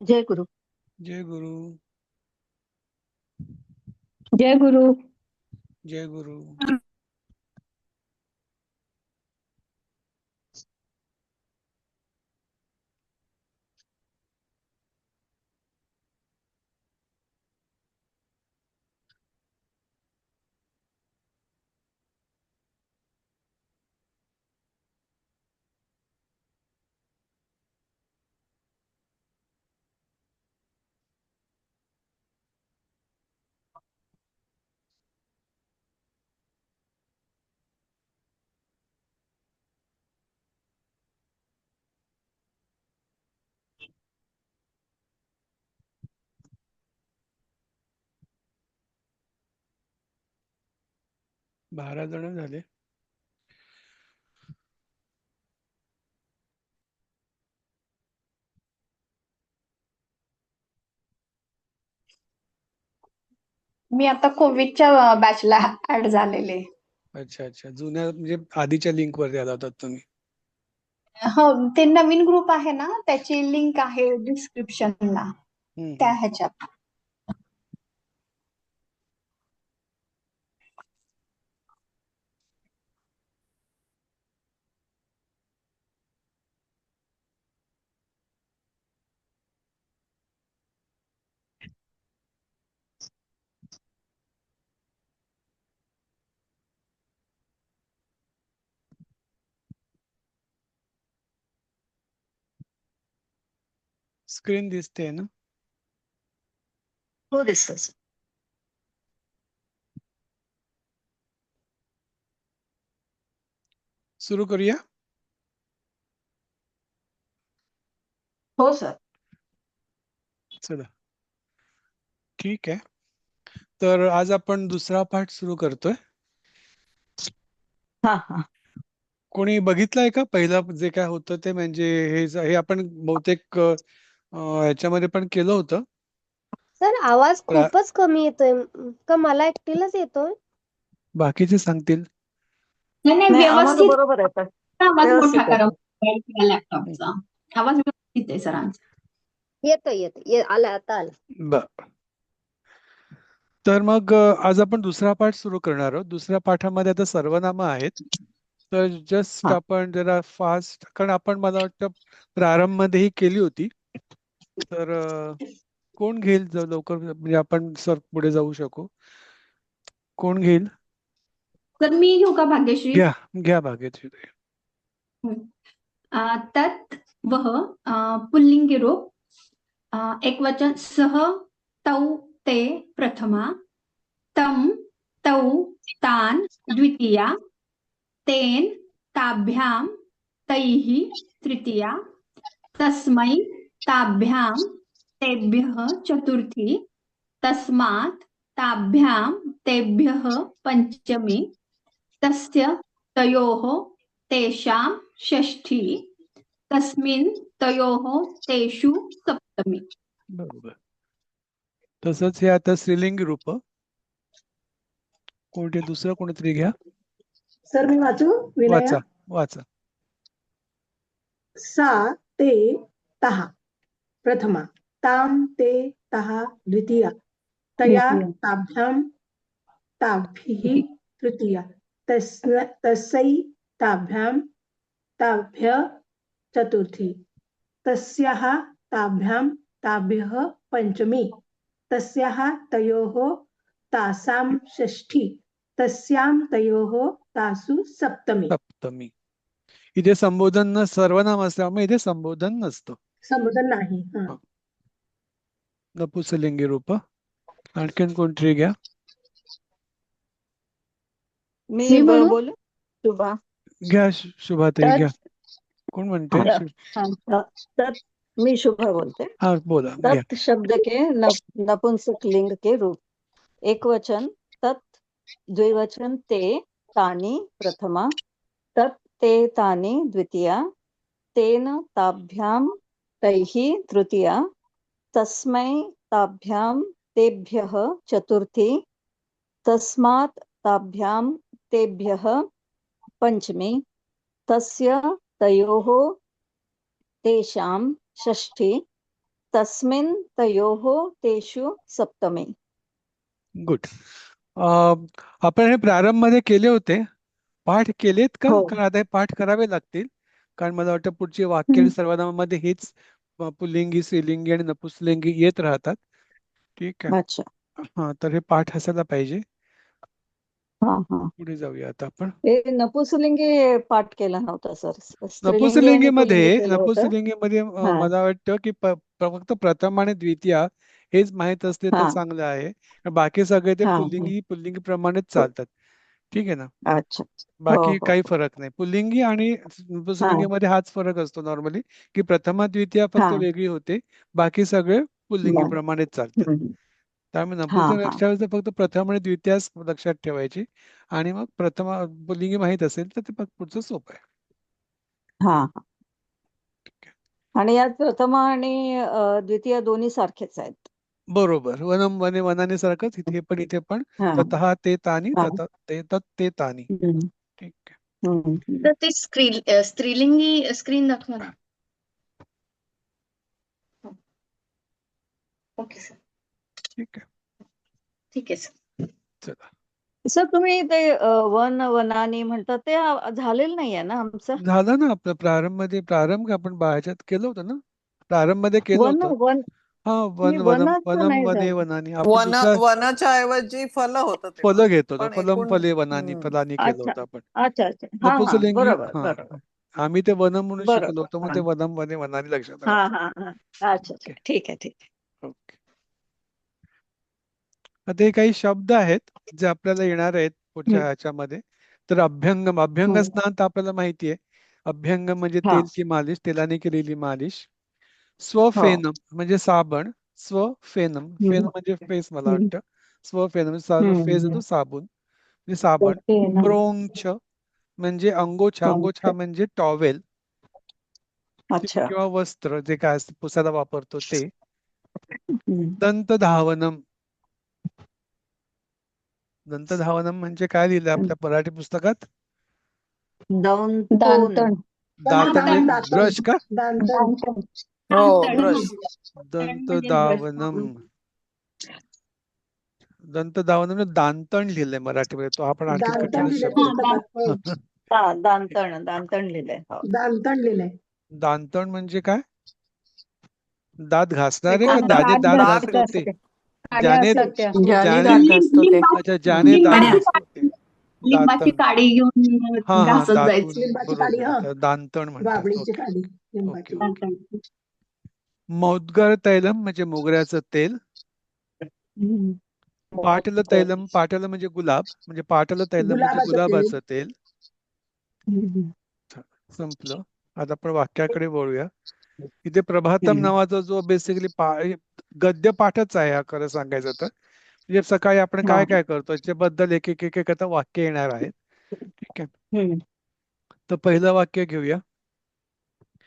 जय गुरु. जय गुरु. जय गुरु. जय गुरु. 12 जण झाले. मी आता कोविडच्या बॅचला ऍड झालेले. अच्छा अच्छा, जुन्या म्हणजे आधीच्या लिंक वरती आला होतात तुम्ही. हो, ते नवीन ग्रुप आहे ना, त्याची लिंक आहे डिस्क्रिप्शनला, त्या ह्याच्यात. स्क्रीन दिसते ना? हो, दिसतोय. सुरू करूया. हो सर. चला, ठीक आहे. तर आज आपण दुसरा पाठ सुरू करतोय. हा हा. कोणी बघितलंय का पहिलं जे काय होतं ते? म्हणजे हे आपण बहुतेक ह्याच्यामध्ये पण केलं होतं. सर, आवाज खूपच कमी येतोय का? मला एकटीलाच येतोय? बाकीचे सांगतील. नाही, व्यवस्थित बरोबर आहे. आवाज व्यवस्थित मोठा करा आहे. लॅपटॉपचा. आवाज व्यवस्थित आहे सरांचा. येतोय आला, आता आला. बर, तर मग आज आपण दुसरा पाठ सुरू करणार आहोत. दुसऱ्या पाठामध्ये आता सर्वनामं आहेत. तर जस्ट आपण जरा फास्ट, कारण आपण मला वाटतं प्रारंभ मध्येही केली होती. तर कोण घेईल लवकर, म्हणजे आपण सर पुढे जाऊ शकू. कोण घेईल? तर मी घेऊ का भाग्यश्री? घ्या भाग्यश्री. तत् वह पुल्लिंगी रूप, एकवचन सह तौ ते प्रथमा, तं तौ तान द्वितीया, तेन ताभ्याम तैः तृतीया, तस्मै ताभ्यां तेभ्यः चतुर्थी, तस्मात् ताभ्यां तेभ्यः पंचमी, तस्य तयोः तेषां षष्ठी, तस्मिन् तयोः तेषु सप्तमी. बरोबर. तसंच हे आता स्त्रीलिंगी रूप. कोणते दुसरं कोणतरी घ्या. सर मी वाचू? वाचा वाचा. सा ते तः प्रथमा, ताम ते तः द्वितीया, तया ताभ्यां ताभिः तृतीया, तस्यै ताभ्यां ताभ्य चतुर्थी, तस्याः ताभ्यां ताभ्यः पंचमी, तस्याः तयोः तासां षष्ठी, तस्यां तयोः तासु सप्तमी. इथे संबोधन सर्वनाम असल्यामुळे इथे संबोधन नसतं. संबोधन नाही. नपुंसकलिंगी रूप. आणखीन कोणतरी घ्या. मी बोलू? शुभा घ्या शुभाताई घ्या. कोण म्हणते? मी शुभा बोलते. हा बोला. तत् शब्द के नपुंसक लिंग के रूप. एक वचन तत्, द्विवचन ते तानि प्रथमा, तत् ते तानि द्वितीया, तेन ताभ्यां तैः तृतीया, तस्मै ताभ्यां तेभ्यः चतुर्थी, तस्मात् ताभ्यां तेभ्यः पंचमी, तस्य तयोः तेषां षष्ठी, तस्मिन् तयोः तेषु सप्तमे. गुड. आपण हे प्रारंभ मध्ये केले होते, पाठ केलेत का? हो. कारण आता हे पाठ करावे लागतील, कारण मला वाटतं पुढची वाक्य आणि सर्वनामामध्ये हेच पुल्लिंगी, स्त्रीलिंगी आणि नपुंसकलिंगी येत राहतात. ठीक आहे. अच्छा. हा, तर हे पाठ असायला पाहिजे. हा हा. पुढे जाऊया आता आपण. हे नपुंसकलिंगी पाठ केला नव्हता सर. स्त्रीलिंगी आणि नपुंसकलिंगीमध्ये पुल्लिंगी केलं होतं. नपुंसकलिंगीमध्ये हा मला वाटतं की फक्त प्रथम आणि द्वितीय हेच माहित असते तर हा चांगलं आहे. बाकी सगळे ते हा पुल्लिंगी प्रमाणेच चालतात. ठीक आहे ना. अच्छा. हो बाकी हो काही फरक नाही. पुल्लिंगी आणि हा नपुंसकलिंगीमध्ये हाच फरक असतो नॉर्मली, की प्रथमा द्वितीय फक्त हा. वेगळी होते, बाकी सगळे पुल्लिंगी बरं. प्रमाणेच चालतात. हम्म. त्यामुळे हा नपुंसक हा लक्षात फक्त प्रथम आणि द्वितीय लक्षात ठेवायची, आणि मग प्रथम पुल्लिंगी माहित असेल तर ते पुढचं सोपं आहे. हा हा. आणि यात प्रथमा आणि द्वितीय दोन्ही सारखेच आहेत. बरोबर. वनम वने वनाने सारखंच इथे पण हा ततः ते तानी हा. तत ते तत ते तानी. हम्म. ठीक आहे. हम्म. तर ते स्त्रीलिंगी स्क्रीन दाखवा ना. Okay sir. ठीक आहे. ठीक आहे सर. चला. सर तुम्ही ते वनानी म्हणतात ते झालेलं नाहीये ना आमचं. झालं ना आपलं प्रारंभ आपण ह्याच्यात केलं होतं ना. प्रारंभ मध्ये केलं वन होतं. वन हा, नाही, वनाचं वनम नाही वने झालं. वनानी आपण दुसरा वनाच्या ऐवजी फल होतं तेव्हा. फलं घेत होतो. पण फलम एकूण फले वनानी फलानी केलं अच्छा होतं आपण. अच्छा अच्छा. हा हा. नपुंसकलिंगी बरोबर हा, बरोबर आम्ही ते वनम म्हणून शिकलो बरोबर. होतो, मग हा ते वनम वने वनानी लक्षात हा राहतं. हा हा. अच्छा अच्छा. ओके ठीक आहे ठीक आहे. ओके. आता हे काही शब्द आहेत जे आपल्याला येणार आहेत पुढच्या हम्म. ह्याच्यामध्ये. तर अभ्यंगम, अभ्यंग स्नान तर आपल्याला माहिती आहे. अभ्यंगम म्हणजे हा तेलची मालिश, तेलाने केलेली मालिश. हो. स्वफेनम म्हणजे साबण. स्वफेनम, फेन हम्म. म्हणजे फेस मला हम्म. वाटतं. स्वफेनम फेस हम्म. होतो साबण म्हणजे साबण. ओके ना. प्रोंछ म्हणजे अंगोछा, अंगोछा म्हणजे टॉवेल अच्छा. किंवा वस्त्र, जे काय असतं पुसायला वापरतो ते. हम्म. दंतधावनम, दंतधावनम म्हणजे काय लिहिलंय आपल्या मराठी पुस्तकात? दांतण. दांतण. दात म्हणजे दांतण ब्रश का? दांतण हो, दांतण. ब्रश. म्हणजे दंतधावनम. दंतधावनम दांतण लिहिलंय मराठीमध्ये. तो आपण आणखी दांतण कठीणच लिहिलंय शब्द आहे. पुस्तकात. हो. हा दांतण लिहिलंय. हो. दांतण लिहिलंय. दांतण म्हणजे काय? दात घासणारे का कोण दात दात घासतो ते? काड्या ज्याने असतात त्या. ज्याने ज्याने दात घासतो ते. अच्छा, ज्याने दात लिंबाची घासतो ते लिंबाची दातण. काडी घेऊन हा हा, घासत जायचं. दातून लिंबाची काडी, बरोबर, हा. त्याला दांतण म्हणतात. बाबळीची ओके काडी ओके लिंबाची. ओके. मौद्गर तैलम म्हणजे मोगऱ्याचं तेल. हम्म. पाटल तैलम, पाटल म्हणजे गुलाब, म्हणजे पाटल तैलम म्हणजे गुलाबाचं तेल. गुलाबाचं तेल. हम्म. संपलं. आता आपण वाक्याकडे वळूया. इथे प्रभातम नावाचा जो बेसिकली गद्य पाठच आहे हा, खरं सांगायचं तर. म्हणजे सकाळी आपण हा. काय काय करतो याच्याबद्दल एक एक एक एक आता वाक्य येणार आहेत. ठीक आहे. हम्म. तर पहिलं वाक्य घेऊया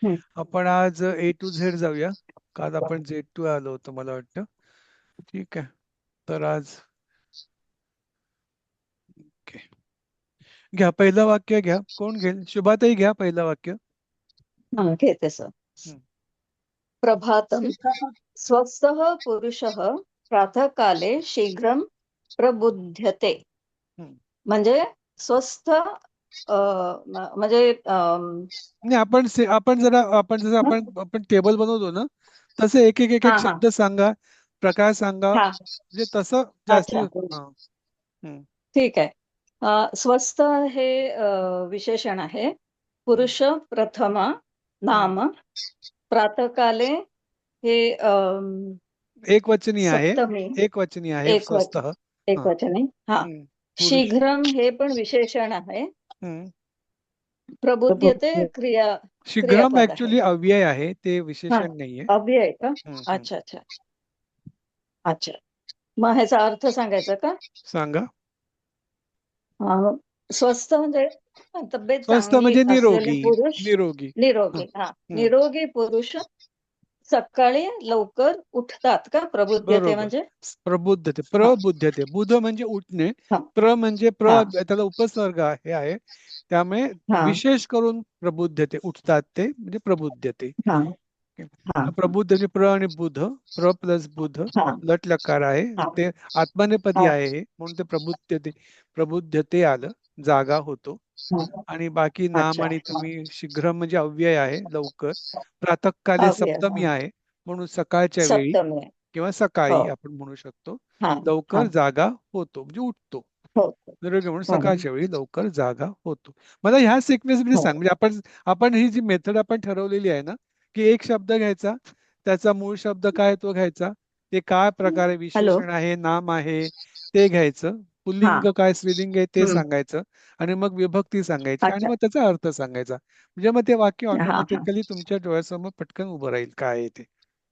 हम्म. आपण. आज A to Z जाऊया. काल आपण Z2 आलो होतो मला वाटतं. ठीक आहे. तर आज ओके, घ्या पहिलं वाक्य घ्या. कोण घेईल? शुभाताई घ्या पहिलं वाक्य. हा घेते सर. हम्म. प्रभातम स्वस्थः पुरुषः प्रातःकाले शीघ्रं प्रबुध्यते. हम्म. म्हणजे स्वस्थ म्हणजे नाही, आपण जसं आपण टेबल बनवतो ना, तसे एक एक एक हा एक हा शब्द सांगा, प्रकार सांगा, हा. म्हणजे तसं जास्ती. अच्छा हा. हम्म. ठीक आहे. स्वस्थ हे विशेषण आहे. पुरुष प्रथमा नाम. प्रातःकाले हे एक वचनी आहे. सप्तमी. एक वचनी आहे स्वस्थ. एकवचनी. हा. पुरुष. शीघ्रम हे पण विशेषण आहे. हम्म. प्रबुद्धते शीघ्रम क्रियापद आहे. ऍक्च्युली अव्यय आहे, ते हा विशेषण नाहीये. अव्यय का? हम्म. अच्छा अच्छा अच्छा. मग ह्याचा अर्थ सांगायचा का? सांगा. स्वस्थ म्हणजे तब्येत स्वस्थ चांगली म्हणजे असलेले निरोगी. पुरुष. निरोगी. निरोगी. हा. निरोगी पुरुष सकाळी लवकर उठतात का? प्रबुद्धते बरोबर. म्हणजे प्रबुद्धते, हा प्रबुद्धते. बुध म्हणजे उठणे. हा म्हणजे हा त्याला उपसर्ग आहे. त्यामुळे हा विशेष करून प्रबुद्धते, उठतात ते म्हणजे प्रबुद्धते. हा हा प्रबुद्ध म्हणजे प्र आणि बुध, प्र प्लस बुध, हा लट लकार आहे, हा ते आत्मनेपदी हा आहे हे, म्हणून ते प्रबुद्धते आलं, जागा होतो. हा. आणि बाकी नाम अच्छा आणि हा. तुम्ही शीघ्र म्हणजे अव्यय आहे, लवकर. प्रातःकाले अव्यय सप्तमी हा. आहे, म्हणून सकाळच्या वेळी सप्तमी आहे. किंवा हो सकाळी आपण म्हणू शकतो, हा हा लवकर जागा होतो म्हणजे उठतो. हो बरोबर, म्हणून हो सकाळच्या वेळी लवकर जागा होतो. मला ह्या सिक्वेन्स मध्ये हो सांग, म्हणजे आपण ही जी मेथड आपण ठरवलेली आहे ना, की एक शब्द घ्यायचा, त्याचा मूळ शब्द काय तो घ्यायचा, ते काय प्रकारे हॅलो विशेषण आहे, नाम आहे ते घ्यायचं, हा पुल्लिंग काय स्त्रीलिंग आहे ते हम्म सांगायचं, आणि मग विभक्ती सांगायची, आणि अच्छा मग त्याचा अर्थ सांगायचा. म्हणजे मग ते वाक्य हा हा ऑटोमॅटिकली तुमच्या डोळ्यासमोर पटकन उभं राहील काय आहे ते.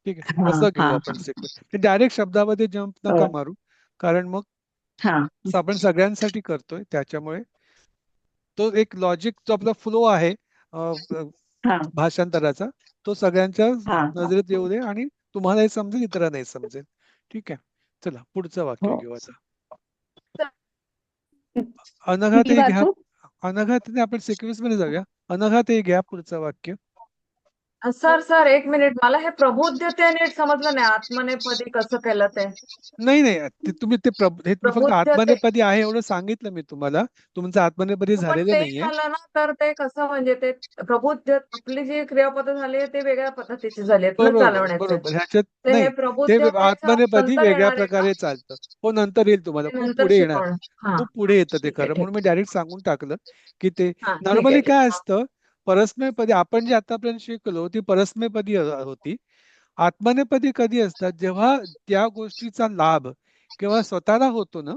ठीक आहे, हा तसं घेऊ हा आपण सिक्वेन्स. डायरेक्ट शब्दामध्ये जम्प हा नका मारू, कारण मग हा आपण सगळ्यांसाठी करतोय, त्याच्यामुळे तो एक लॉजिक जो आपला फ्लो आहे हा भाषांतराचा, तो सगळ्यांच्या हा नजरेत येऊ दे, आणि तुम्हालाही समजेल, इतरांनाही समजेल. ठीक आहे, चला पुढचं वाक्य हो घेऊ आता. अनघा मी ते घ्या. वाचू अनघा ते आपण सिक्वेन्स मध्ये जाऊया. अनघा ते घ्या पुढचं वाक्य. सर सर एक मिनिट, मला हे प्रबुद्धते नीट समजलं नाही, आत्मनेपदी कसं केलं ते. नाही नाही, ते तुम्ही हे मी फक्त प्रबुद्धते आत्मनेपदी आहे एवढं सांगितलं मी तुम्हाला, तुमचं आत्मनेपदी पण झालेलं ते नाहीये. झालं ना, तर ते कसं म्हणजे ते प्रबुद्ध आपली जी क्रियापद झाली आहे ते वेगळ्या पद्धतीची झाली आहेत ना बरोबर चालवण्याचे. बरोबर, ह्याच्यात तर हे नाही, ते प्रबुद्धतेचं आत्मनेपदी नंतर वेगळ्या येणार आहे का? प्रकारे चालतं. हो, नंतर येईल तुम्हाला, ते खूप नंतर पुढे येणार, शिकवणार. हा खूप पुढे येतं ते ठीक आहे खरं, ठीक म्हणून मी डायरेक्ट सांगून टाकलं की ते हा ठीक आहे नॉर्मली ठीक काय आहे. असतं, परस्मैपदी आपण जे आतापर्यंत शिकलो ती परस्मैपदी होती. आत्मनेपदी कधी असतात, जेव्हा त्या गोष्टीचा लाभ किंवा स्वतःला होतो ना,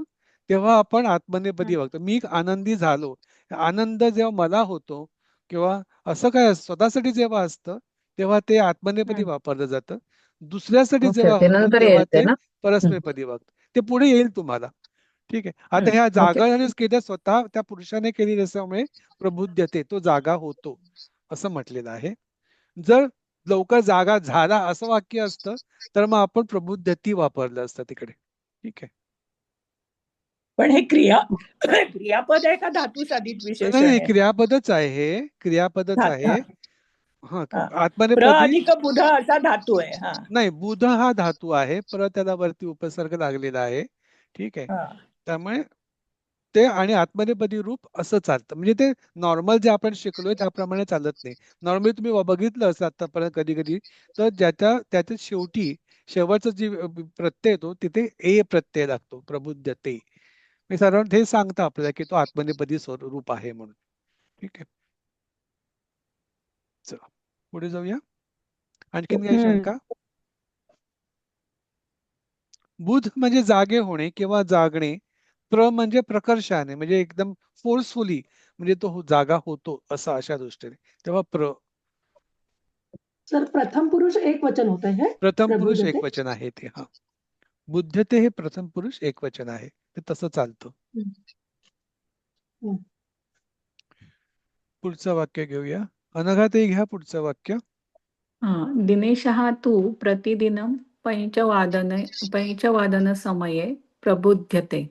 तेव्हा आपण आत्मनेपदी बघतो. मी आनंदी झालो, आनंद जेव्हा मला होतो किंवा असं काय स्वतःसाठी जेव्हा असतं, तेव्हा ते आत्मनेपदी वापरलं जातं. दुसऱ्यासाठी ओके जेव्हा ओके, होतं नंतर तेव्हा येईल ते ते ना. हम्म, परस्मैपदी वागतं. ते पुढे येईल तुम्हाला. ठीक आहे, आता ह्या ओके. जागा झाल्यास केल्या, स्वतः त्या पुरुषाने केली असल्यामुळे प्रबुद्धते, तो जागा होतो असं म्हटलेलं आहे. जर लवकर जागा झाला असं वाक्य असतं, तर मग आपण प्रबुद्धती वापरलं असतं तिकडे. ठीक आहे, पण हे क्रियापद आहे का धातू साधित नाही विशेषण नाही, आहे? क्रियापदच आहे, हे क्रियापदच आहे. हा हा, हा. प्र आत्मनेपदी अधिक बुध असा धातू आहे. हा नाही, बुध हा धातू आहे, परत त्याला वरती उपसर्ग लागलेला आहे. ठीक आहे, हा त्यामुळे ते आणि आत्मनेपदी रूप असं चालतं, म्हणजे ते नॉर्मल जे आपण शिकलोय त्याप्रमाणे चालत नाही. नॉर्मली तुम्ही बघितलं असं आतापर्यंत कधी कधी, तर त्याच्या शेवटचा जी प्रत्यय येतो तिथे ए प्रत्यय लागतो, प्रबुद्धते. मी साधारण हे सांगतं आपल्याला की तो आत्मनेपदी स्वरूप आहे म्हणून. ठीक आहे, चला पुढे जाऊया. आणखीन काही शंका? बुध म्हणजे जागे होणे किंवा जागणे, प्र म्हणजे प्रकर्षाने, म्हणजे एकदम फोर्सफुली, म्हणजे तो जागा होतो असं, अशा दृष्टीने. तेव्हा सर प्रथम पुरुष एक वचन होत आहे, प्रथम पुरुष प्रबुद्धते. एकवचन आहे ते. हा, बुद्धते हे प्रथम पुरुष एकवचन आहे, ते तसं चालतं. हम्म. पुढचं वाक्य घेऊया. अनघाताई घ्या पुढचं वाक्य. दिनेशः तु प्रतिदिनं पञ्चवादनसमये प्रबुध्यते.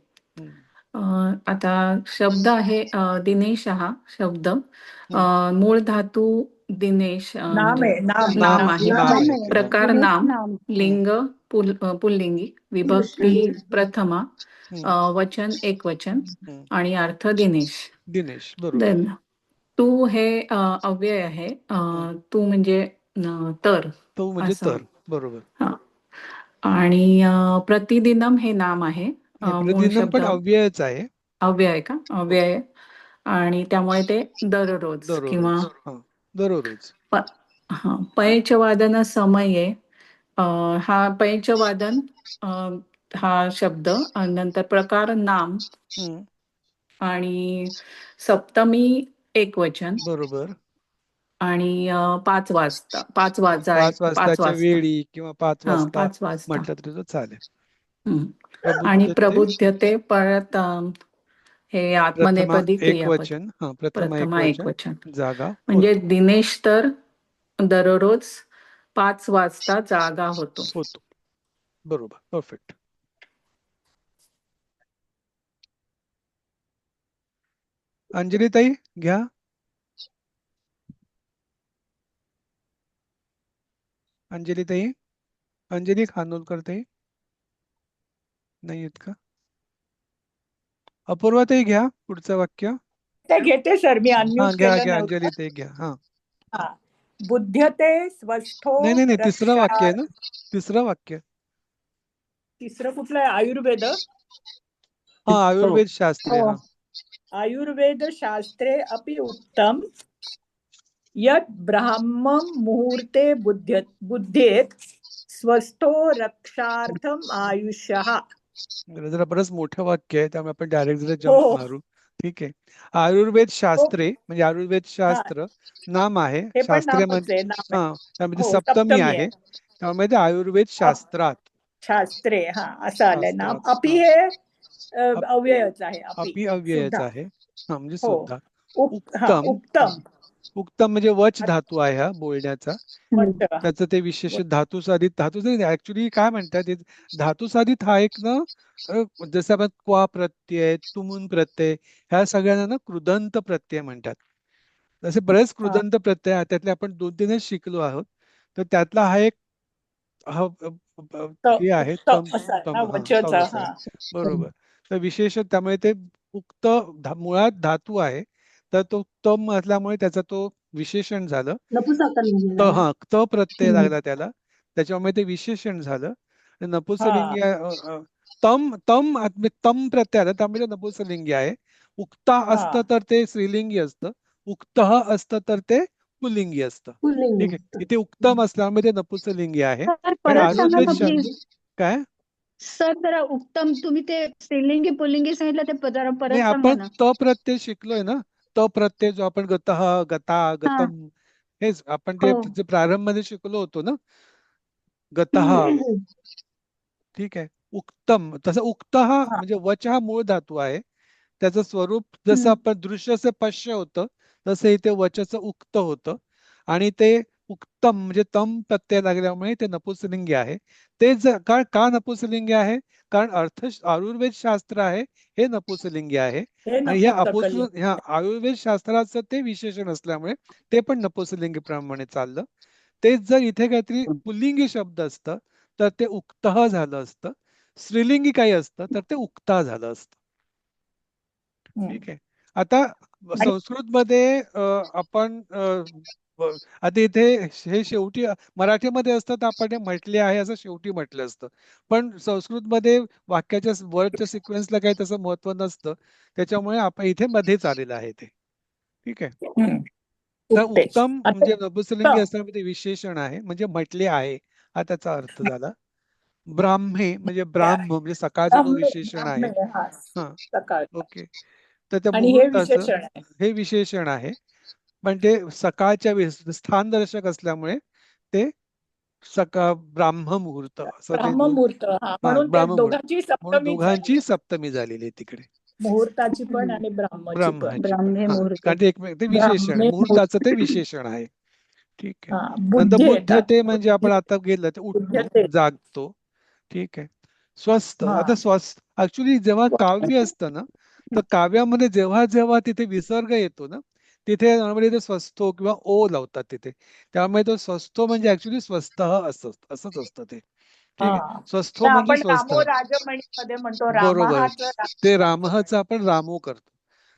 आता शब्द आहे दिनेशः शब्द, मूळ धातू दिनेश नाम म्हणजे आहे, नाम नाम नाम आहे, नाम आहे. प्रकार नाम, लिंग पुल्लिंगी, विभक्ती प्रथमा, वचन एकवचन आणि अर्थ दिनेश. दिनेश, बरोबर. देन तू हे अव्यय आहे, तू म्हणजे तर तो म्हणजे असं. तर, बरोबर. हा. आणि प्रतिदिनम हे नाम आहे, नाही, मूळ प्रतिदिनम शब्द पण अव्ययच आहे. अव्यय आहे का, हो, अव्यय. आणि त्यामुळे ते दररोज किंवा दररोज. हा, दररोज. पञ्चवादन समये, हा पञ्चवादन हा शब्द, आणि नंतर प्रकार नाम, आणि सप्तमी एकवचन, बरोबर. आणि 5 वाजता, 5 5 वाजता, वाजताच्या वेळी किंवा 5 हा वाजता 5 वाजता. म्हटलं तरी तो चालेल. आणि प्रबुद्धते प्रबुद्धते परत हे प्रथमा आत्मनेपदी क्रियापद, एकवचन. हा, प्रथमा प्रथमा एकवचन, एकवचन. जागा म्हणजे होतो. दिनेश तर दररोज 5 वाजता जागा होतो. बरोबर, परफेक्ट. अंजलीताई घ्या. अंजली खानोलकर ताई नाही आहेत का? अपूर्वा ताई घ्या पुढचं वाक्य. ते घेते सर, मी हा अनम्यूट घ्या केलं घ्या नव्हतं. अंजली ताई घ्या. हा हा. बुध्यते स्वस्थो नाही तिसरं वाक्य आहे रक्षा. ना, तिसरं वाक्य. तिसरं कुठलं आहे? आयुर्वेद. हा आयुर्वेद शास्त्रे. हो. हा आयुर्वेद शास्त्रे अपि उक्तम यत् ब्राह्मं मुहूर्ते बुद्धेत स्वस्थो रक्षार्थम आयुष्यः. जरा बरंच मोठं वाक्य आहे त्यामुळे आपण डायरेक्ट जरा हो. जम्प मारू. ठीक आहे. आयुर्वेद शास्त्रे म्हणजे आयुर्वेद शास्त्र नाम आहे, हे पण शास्त्रे नामच म्हणजे आहे, नाम आहे. हा त्यामध्ये हो, सप्तमी आहे, आहे. त्यामुळे ते आयुर्वेद शास्त्रात. शास्त्रे हा असं आलंय नाम. शास्त्रात, अपि हा. हे अव्ययच आहे. अपि अव्ययच सुद्धा. आहे. हा म्हणजे हो. सुद्धा. उत्तम. उत्तम म्हणजे वच धातू आहे हा बोलण्याचा. त्याचं ते विशेष धातू साधित ऍक्च्युली काय म्हणतात धातू साधित हा एक ना जसं आपण क्वा प्रत्यय, तुमून प्रत्यय ह्या सगळ्यांना ना कृदंत प्रत्यय म्हणतात. जसे बरेच कृदंत प्रत्यय आहेत, त्यातले आपण 2-3च शिकलो आहोत. तर त्यातला हा एक हे आहे बरोबर. तर विशेष त्यामुळे ते उक्त मुळात धातू आहे, तर तो तम असल्यामुळे त्याचा तो विशेषण झालं. त प्रत्यय लागला त्याला, त्याच्यामुळे ते विशेषण झालं. नपुंसकलिंगी तम प्रत्यय आला त्यामुळे नपुंसकलिंगी आहे. उक्ता असतं तर ते स्त्रीलिंगी असतं, उक्तः असतं तर ते पुल्लिंगी असतं. ठीक आहे. इथे उत्तम असल्यामुळे ते नपुंसकलिंगी आहे. परत सांगा ना प्लीज. काय सर जरा उत्तम तुम्ही ते स्त्रीलिंगी पुल्लिंगी सांगितलं ते जरा नाही, परत सांगा आपण ना. त प्रत्यय शिकलोय ना. त प्रत्यय जो आपण गतः, गता, गतम हेच आपण ते जे प्रारंभ मध्ये शिकलो होतो ना, गतः. ठीक आहे. उत्तम तसं उक्तः म्हणजे वच हा मूळ धातू आहे. त्याचं स्वरूप जसं आपण दृश्यचे पश्य होतं तसं इथे वचचं उक्त होतं आणि ते उत्तम म्हणजे तम प्रत्यय लागल्यामुळे ते नपुंसकलिंगी आहे. ते का नपुंसकलिंगी आहे? कारण आयुर्वेद शास्त्र आहे हे नपुंसकलिंगी आहे आणि ह्या आयुर्वेद शास्त्राचं ते विशेषण असल्यामुळे ते पण नपुंसकलिंगी प्रमाणे चाललं. तेच जर इथे काहीतरी पुल्लिंगी शब्द असतं तर ते उक्तः झालं असतं, स्त्रीलिंगी काही असतं तर ते उक्ता झालं असतं. ठीक आहे. आता संस्कृत मध्ये आपण आता इथे हे शेवटी मराठीमध्ये असतं तर आपण हे म्हटले आहे असं शेवटी म्हटलं असतं, पण संस्कृतमध्ये वाक्याच्या वर्डच्या सिक्वेन्सला काही तसं महत्व नसतं, त्याच्यामुळे आपण इथे मध्येच आलेलं आहे ते. ठीक आहे. तर उत्तम म्हणजे नपुंसकलिंगी असल्यामुळे ते विशेषण आहे म्हणजे म्हटले आहे हा त्याचा अर्थ झाला. ब्राह्मे म्हणजे ब्राह्म म्हणजे सकाळचा तो विशेषण आहे. हा ओके. तर त्या मुहूर्ताचं हे विशेषण आहे, पण ते सकाळच्या स्थानदर्शक असल्यामुळे ते ब्राह्म मुहूर्त असं ते म्हणून दोघांची सप्तमी झालेली आहे तिकडे. मुहूर्ताची पण आणि ब्राह्मची पण. कारण ते विशेषण मुहूर्ताचं ते विशेषण आहे. ठीक आहे. नंतर बुद्धते म्हणजे आपण आता गेलं ते उठतो, जागतो. ठीक आहे. स्वस्थ. आता स्वस्थ ऍक्च्युली जेव्हा काव्य असतं ना, तर काव्यामध्ये जेव्हा जेव्हा तिथे विसर्ग येतो ना, तिथे नॉर्मली ते स्वस्थो किंवा ओ लावतात तिथे. त्यामुळे तो स्वस्थो म्हणजे ऍक्च्युली स्वस्थ असंच असतं ते. ठीक आहे. स्वस्थो म्हणजे स्वस्थ. बरोबर. ते रामहचं आपण रामो करतो.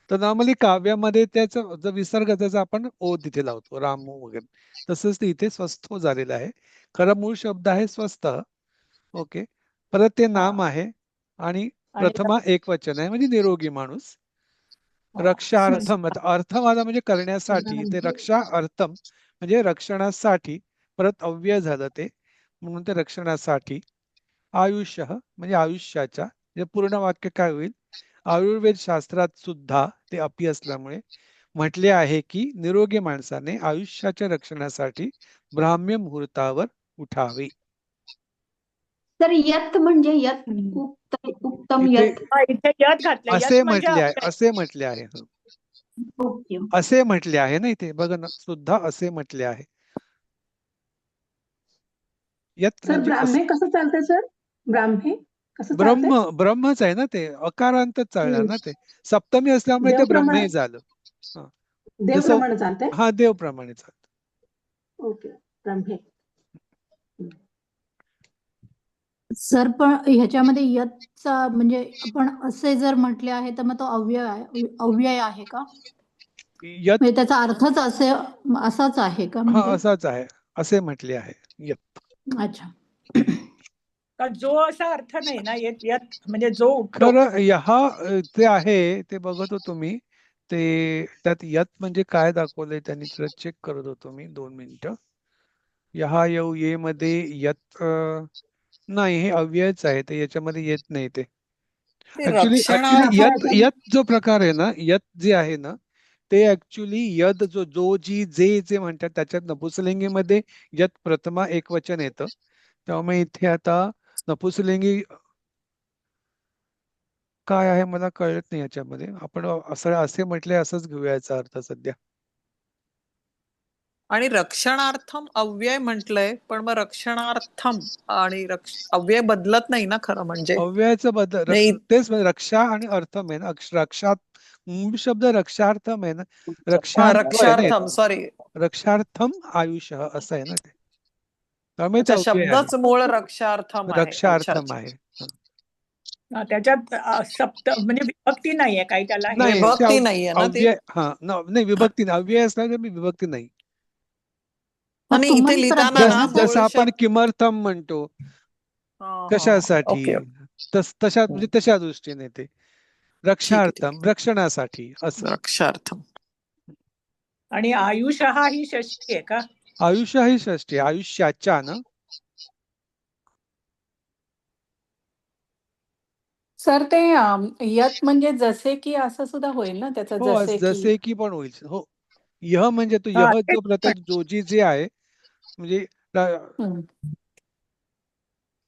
तर नॉर्मली काव्यामध्ये त्याचं जर विसर्ग त्याचा आपण ओ तिथे लावतो, रामो वगैरे. तसंच ते इथे स्वस्थो झालेलं आहे. खरं मूळ शब्द आहे स्वस्थ. ओके. परत ते नाम आहे आणि प्रथमा एकवचन आहे म्हणजे निरोगी माणूस. रक्षार्थम अर्थवादा म्हणजे करण्यासाठी, ते रक्षा अर्थम म्हणजे रक्षणासाठी, परत अव्यय झालं ते म्हणून ते रक्षणासाठी. आयुष्य म्हणजे आयुष्याच्या, म्हणजे पूर्ण वाक्य काय होईल? आयुर्वेद शास्त्रात सुद्धा ते अपि असल्यामुळे म्हटले आहे की निरोगी माणसाने आयुष्याच्या रक्षणासाठी ब्राह्म्य मुहूर्तावर उठावे. तर यत म्हणजे यत उत्तम यत असे म्हटले आहे, असे म्हटले आहे. असे म्हटले आहे ना इथे बघा ना, सुद्धा असे म्हटले आहे. यत म्हणजे ब्राह्मे कसं चालतंय सर? ब्राह्मे कसं ब्रह्म, ब्रह्मच आहे ना ते, अकारांतच चालणार ना ते. सप्तमी असल्यामुळे ते ब्रह्मही झालं. देवप्रमाणे चालतंय. हा देवप्रमाणे चालतं. ओके. ब्राह्मे. सर पण ह्याच्यामध्ये यतचा म्हणजे आपण असे जर म्हटले आहे तर मग तो अव्यय आहे का? यत म्हणजे त्याचा अर्थच असाच आहे का हा म्हणजे? असाच आहे असे म्हटले आहे यत. अच्छा. का जो असा अर्थ नाही ना येत यत म्हणजे जो उठतो. खरं ते आहे ते बघत होतो मी ते त्यात यत म्हणजे काय दाखवलंय त्यांनी तर चेक करत होतो मी 2 मिनिटं. यहा यऊ ये मध्ये यत नाही हे अव्ययच आहे ते याच्यामध्ये येत नाही ते. ते ऍक्च्युली यत रक्षणार्थम यत जो प्रकार आहे ना यत जे आहे ना ते ऍक्च्युली यद जो जी जे म्हणतात त्याच्यात नपुंसकलिंगीमध्ये यत प्रथमा एकवचन येतं. त्यामुळे इथे आता नपुंसकलिंगी काय आहे मला कळत नाही याच्यामध्ये. आपण असे म्हटले असंच घेऊया याचा अर्थ सध्या. आणि रक्षणार्थम अव्यय म्हटलंय पण मग रक्षणार्थम आणि अव्यय बदलत नाही ना खरं म्हणजे. अव्ययाचं बदल नाही, तेच म्हणजे रक्षा आणि अर्थम आहे ना रक्षात मूळ शब्द रक्षार्थम आहे ना हा, रक्षार्थ आहे रक्षार्थम ना सॉरी. रक्षार्थम आयुष्य असं आहे ना ते. त्यामुळे ते अच्छा, अव्यय आहे शब्दच मूळ रक्षार्थम आहे. अच्छा रक्षार्थम अच्छा. आहे. त्याच्यात सप्त म्हणजे विभक्ती नाहीये काही त्याला हे नाही ते विभक्ती नाहीये ना ती. अव्यय नाही विभक्ती नाही अव्यय असला तर विभक्ती नाही. आणि इथे लिहिताना ना मूळ जसं आपण शब्द किमर्थम म्हणतो कशासाठी ओके. तशा म्हणजे तशा दृष्टीने ते ठीक आहे, ठीक रक्षार्थम रक्षणासाठी असं. आहे. रक्षार्थम. आणि आयुष हा ही षष्टी आहे का? आयुष्य ही षष्टी आयुष्याच्या ना सर ते यत म्हणजे जसे की असं सुद्धा होईल ना त्याचं हो जसे की. जसे की पण होईल हो. यह म्हणजे तो हा, यह तेच जो प्रत्येक जोजी जे आहे म्हणजे हम्म.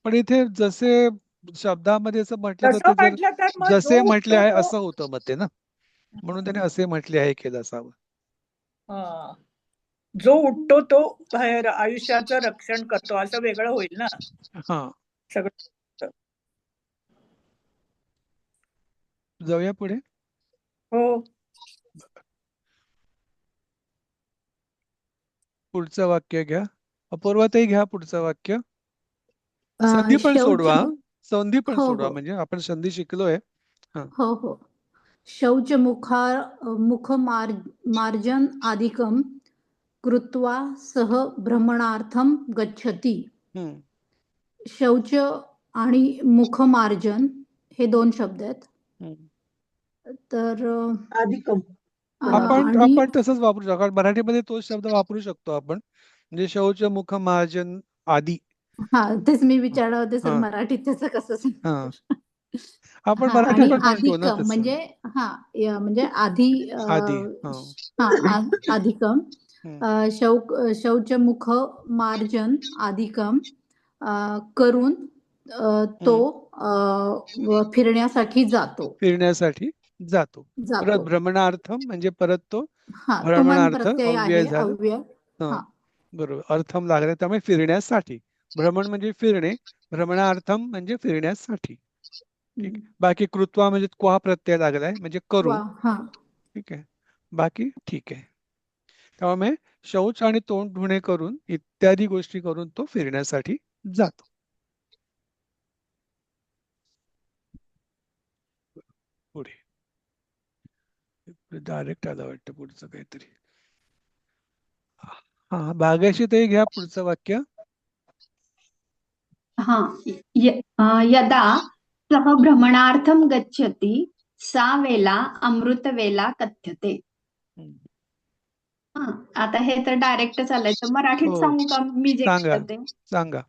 पण इथे जसे शब्दामध्ये असं म्हटलं तर तसं ते जर म्हटलं तर मग जो जसे म्हटले उठतो आहे तो असं होतं मग ते ना म्हणून त्याने असे म्हटले आहे केलं असावं. हा. जो उठतो तो आयुष्याचं रक्षण करतो असं वेगळं होईल ना हा सगळं. जाऊया पुढे. हो. पुढचं वाक्य घ्या. अपूर्वाताई घ्या पुढचं वाक्य. संधी पण सोडवा संधी पण हो सोडवा हो म्हणजे आपण संधी शिकलोय. हो हो. शौच मुख मार्जन आदिकम कृत्वा सह भ्रमणार्थम गच्छति. शौच आणि मुखमार्जन हे 2 शब्द आहेत. तर अधिकम आणि आपण तसंच वापरू शकतो कारण मराठीमध्ये तोच शब्द वापरू शकतो आपण म्हणजे शौच मुख मार्जन आदी. तेच मी विचारलं होते सर मराठीत त्याचं कसं सांगणार. आपण मराठीत आणि पण म्हणतो ना अधिकम तसं म्हणजे म्हणजे आधी आधी अधिकम शौच मुख मार्जन अधिकम करून तो फिरण्यासाठी जातो. परत भ्रमणार्थम म्हणजे परत तो तुमन भ्रमणार्थ प्रत्यय अव्यय आहे झालं. अव्यय. बरोबर अर्थम लागला त्यामुळे फिरण्यासाठी भ्रमण म्हणजे फिरणे भ्रमणार्थम म्हणजे फिरण्यासाठी. ठीक बाकी कृत्वा म्हणजे क्वा प्रत्यय लागलाय म्हणजे करून. ठीक आहे बाकी ठीक आहे. त्यामुळे शौच आणि तोंड धुणे करून इत्यादी गोष्टी करून तो फिरण्यासाठी जातो. पुढे डायरेक्ट आलं वाटतं पुढचं काहीतरी. भाग्यश्री ताई घ्या पुढचं वाक्य. यदा सह भ्रमणार्थम गच्छति सा वेला अमृतवेला कथ्यते. आता हे तर डायरेक्टच आलंय तर मराठीत सांगू का मी जे करते. सांगा.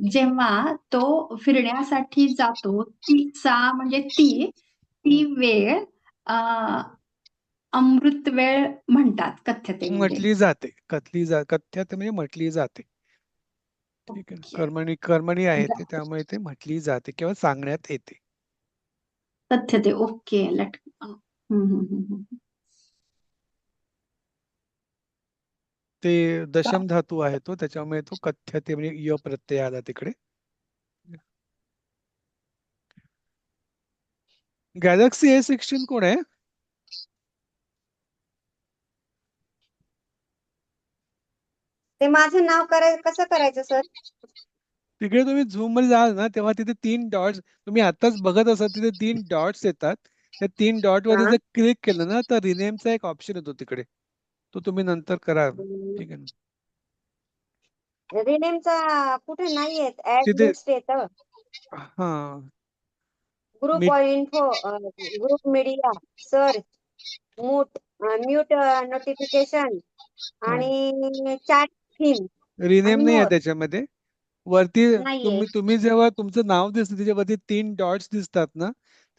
जेव्हा तो फिरण्यासाठी जातो सा म्हणजे ती वेळ अमृत वेळ म्हणतात कथ्यते म्हटली जाते कथ्यते म्हणजे म्हटली जाते. ठीक आहे कर्मणी आहे ते त्यामुळे ते म्हटली जाते किंवा सांगण्यात येते. कथ्यते ओके. ते दशम धातू आहे तो त्याच्यामुळे तो कथ्यते म्हणजे य प्रत्यय आला तिकडे. गॅलेक्सी A16 कोण आहे? ते माझं नाव कसं करायचं सर? तिकडे तुम्ही झूम मध्ये जाल ना तेव्हा तिथे 3 डॉट्स तुम्ही आताच बघत असाल, तिथे 3 डॉट्स येतात. त्या 3 डॉट वरती जर क्लिक केलं ना तर रिनेमचा एक ऑप्शन येतो तिकडे, तो तुम्ही नंतर करा. ठीक आहे ना. रिनेमचा कुठे नाहीये, ऍड तिथे लिस्ट येतं. हा group info, group media, search, mute notification आणि चॅट थीम रिनेम आणि नाही आहे मोर त्याच्यामध्ये. वरती नाहीये. तुम्ही जेव्हा तुमचं नाव दिसतं त्याच्यावरती 3 डॉट्स दिसतात ना,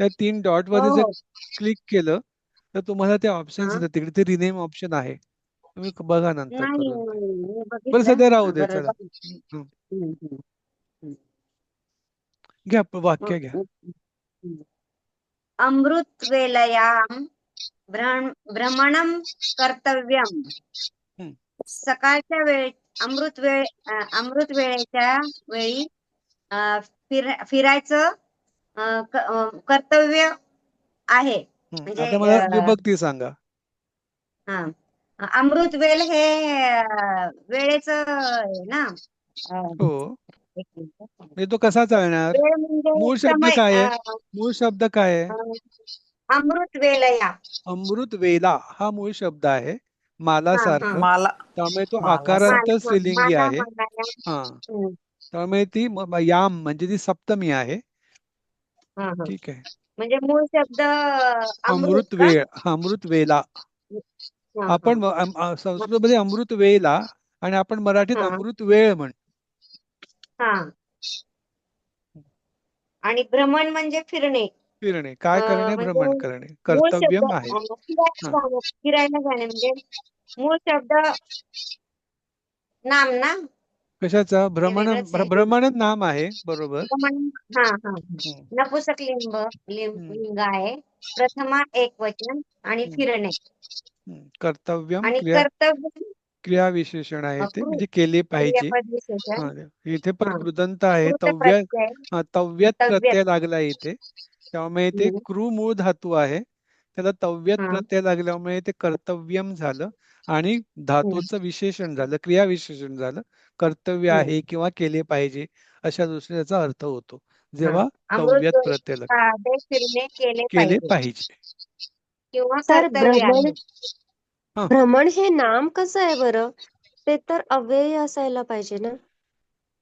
त्या 3 डॉट हो वरती जर हो क्लिक केलं तर तुम्हाला ते ऑप्शन्स हा. येतात तिकडे, ते रिनेम ऑप्शन आहे. तुम्ही बघा नंतर नाही करून. मी बरं बघितलं. सध्या राहू दे, बरं चला. बघ. हम्म. घ्या वाक्य घ्या. अमृतवेलयां भ्रमणं कर्तव्यम. सकाळच्या वेळी अमृत वेळेच्या वेळी फिरायचं कर्तव्य आहे. म्हणजे आता मला विभक्ती सांगा. हा, अमृत वेल हे वेळेचं आहे ना. हो, एक मिनिट. म्हणजे तो कसा चालणार? वेळ म्हणजे मूळ शब्द समय. काय आहे? मूळ शब्द काय आहे? अमृत वेलया. अमृत वेला हा मूळ शब्द आहे, मालासारखं. मला त्यामुळे तो मला आकारांत स्त्रीलिंगी माला आहे. हा, त्यामुळे ती याम म्हणजे ती सप्तमी आहे. ठीक आहे. म्हणजे मूळ शब्द अमृत का? वेळ, अमृत वेला. आपण संस्कृतमध्ये अमृत वेला आणि आपण मराठीत अमृत वेळ म्हण. हा, आणि भ्रमण म्हणजे फिरणे. फिरणे, काय करणे? म्हणजे भ्रमण करणे, मूळ शब्द कर्तव्यम आहे. फिरायला जाणे म्हणजे मूळ शब्द नाम ना. कशाचा? भ्रमण. वेगळंच आहे. भ्रमण नाम आहे, बरोबर. हा हा, नपुसक लिंग आहे. प्रथमा एकवचन आणि फिरणे. कर्तव्यम आणि क्रिया, कर्तव्य क्रिया विशेषण आहे ते, म्हणजे केले पाहिजे. क्रियापद विशेषण. इथे पण कृदंत आहे, कृतप्रत्यय. तव्यत तव्यत. प्रत्यय लागला इथे, त्यामुळे ते कृ मूळ धातू आहे, त्याला तव्यत प्रत्यय लागल्यामुळे ते कर्तव्यम झालं आणि धातूचं विशेषण झालं, क्रिया विशेषण झालं. कर्तव्य आहे किंवा केले पाहिजे अशा दृष्टीने त्याचा अर्थ होतो जेव्हा तव्यत प्रत्यय लागतो. फिरणे केले पाहिजे. किंवा सर कर्तव्य आहे. भ्रमण हे नाम कसं आहे बरं? ते तर अव्यय असायला पाहिजे ना.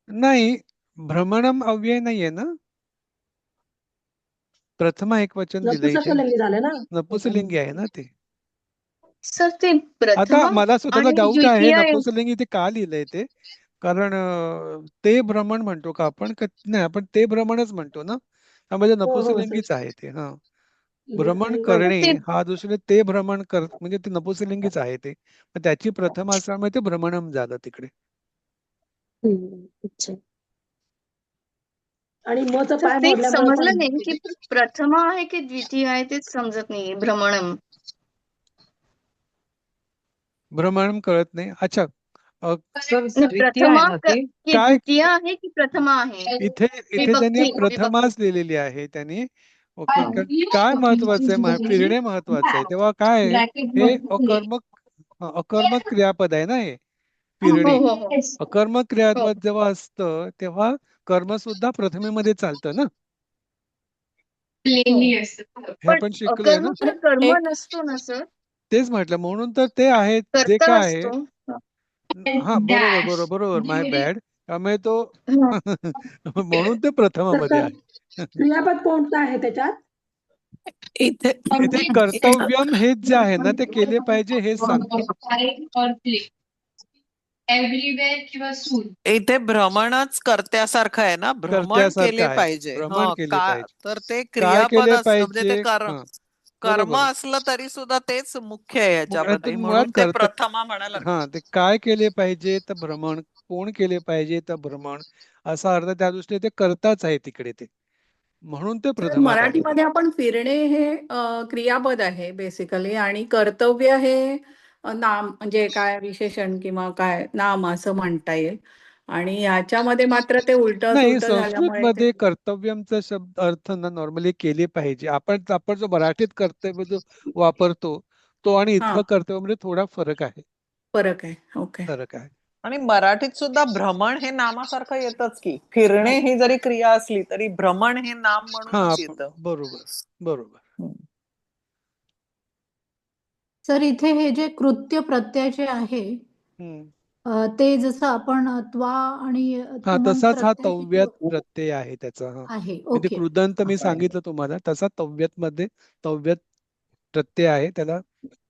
नाही, भ्रमणम अव्यय नाहीये ना. प्रथमा एकवचन दिलंय इथे, नपुसकलिंगी झालं ना. नपुसलिंगी आहे ना ते. सर ते आता प्रथमा मला स्वतःला आणि डाऊट आहे द्वितीय नपुसलिंगी ते का लिहिलंय ते, कारण ते भ्रमण म्हणतो का आपण? नाही, आपण ते भ्रमणच म्हणतो ना, त्यामध्ये हो हो सर. नपुसलिंगीच आहे ते. हा, भ्रमण आणि करणे ते हा दुसरे ते भ्रमण कर म्हणजे ते नपुसलिंगीच आहे ते, मग त्याची प्रथमा असल्यामुळे ते भ्रमणम झालं तिकडे. अच्छा. आणि मचं सर पाय तेच मोडल्यामुळे समजलं पण नाही की प्रथमा आहे की द्वितीय आहे, तेच समजत नाहीये. भ्रमणम. भ्रमणम कळत नाही. अच्छा, प्रथमा की काय द्वितीय आहे की प्रथमा आहे? इथे त्यांनी विभक्ती. प्रथमाच लिहिलेली आहे त्यांनी. ओके, काय महत्वाचं आहे? फिरणे महत्वाचं आहे. तेव्हा काय आहे? हे अकर्मक क्रियापद आहे ना हे फिरणे. हो हो हो अकर्मक क्रियापद जेव्हा असतं तेव्हा कर्म सुद्धा प्रथमेमध्ये चालतं ना, हे पण आपण शिकलोय ना. अकर्मक कर्म नसतो ना सर? तेच म्हटलं, म्हणून तर ते आहेत जे कर्ता काय आहे. असतो. हा, बरोबर, माय बॅड. त्यामुळे तो हा. म्हणून ते प्रथमामध्ये आहे. क्रियापद कोणतं आहे त्याच्यात? इथे इथे कर्तव्यम हेच जे आहे ना ते केले पाहिजे हेच सांगतं. इथे भ्रमणच कर्त्यासारखं आहे ना, भ्रमण कर्त्यासारखं केले आहे. पाहिजे. भ्रमण केले पाहिजे. तर ते काय क्रियापद केले असतं म्हणजे ते पाहिजे? कर्म बरोबर. असलं तरी सुद्धा तेच मुख्य आहे याच्यामध्ये, मुळात म्हणून ते प्रथमा म्हणायला लागले. ते काय केले पाहिजे तर भ्रमण, कोण केले पाहिजे तर भ्रमण, असा अर्थ त्या दृष्टीने ते कर्ताच आहे तिकडे ते, म्हणून ते प्रथमात आले. मराठीमध्ये आपण फिरणे हे क्रियापद आहे बेसिकली, आणि कर्तव्य हे नाम म्हणजे काय विशेषण किंवा काय नाम असं म्हणता येईल. आणि ह्याच्यामध्ये मात्र ते उलट नाही, सुलट संस्कृत झाल्यामुळे मध्ये कर्तव्यमचा शब्द अर्थ ना नॉर्मली केले पाहिजे. आपण जो मराठीत कर्तव्य जो वापरतो तो आणि हा इथलं कर्तव्य म्हणजे थोडा फरक आहे. फरक आहे. ओके. फरक आहे. आणि मराठीत सुद्धा भ्रमण हे नामासारखं येतच की. फिरणे ही जरी क्रिया असली तरी भ्रमण हे नाम हा म्हणूनच येतं. बरोबर बरोबर. सर इथे हे जे कृत्य प्रत्ययाचे आहे ते जसं आपण त्वा आणि हा तुमन तसाच हा प्रत्यय तव्यात प्रत्यय आहे त्याचा. हा आहे. म्हणजे ओके. कृदंत मी सांगितलं तुम्हाला, तसा तव्यत मध्ये तव्यत प्रत्यय आहे त्याला,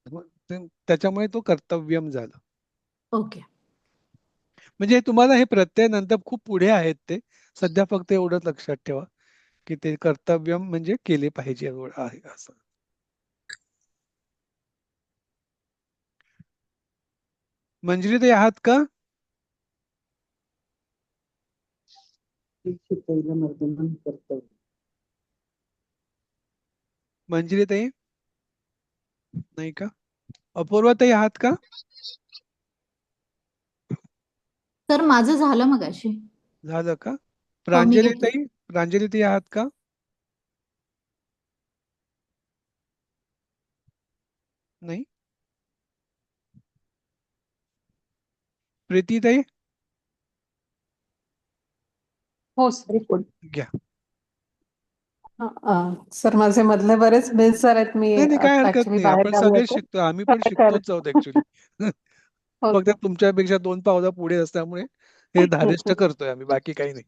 त्याच्यामुळे तो कर्तव्यम झाला. ओके. म्हणजे तुम्हाला हे प्रत्यय नंतर खूप पुढे आहेत ते, सध्या फक्त एवढंच लक्षात ठेवा की ते कर्तव्यम म्हणजे केले पाहिजे एवढं आहे असं. मंजिरीताई आहात का? मंजिरीताई नाही का? अपूर्वाताई आहात का? सर माझं झालं मगाशी. झालं का? हो, मी घेतलं. प्रांजलीताई आहात का? नाही. प्रीतीताई हो सर. घ्या. सर माझे मधले बरेच मिस झालेत. मी नाही काय हरकत ऍक्च्युली नाही, बाहेर आपण गावी सगळे होते. शिकतो, आम्ही पण शिकतोच आहोत ऍक्च्युली. फक्त ओके. तुमच्यापेक्षा 2 पावलं पुढे असल्यामुळे हे धारिष्ट करतोय आम्ही, बाकी काही नाही.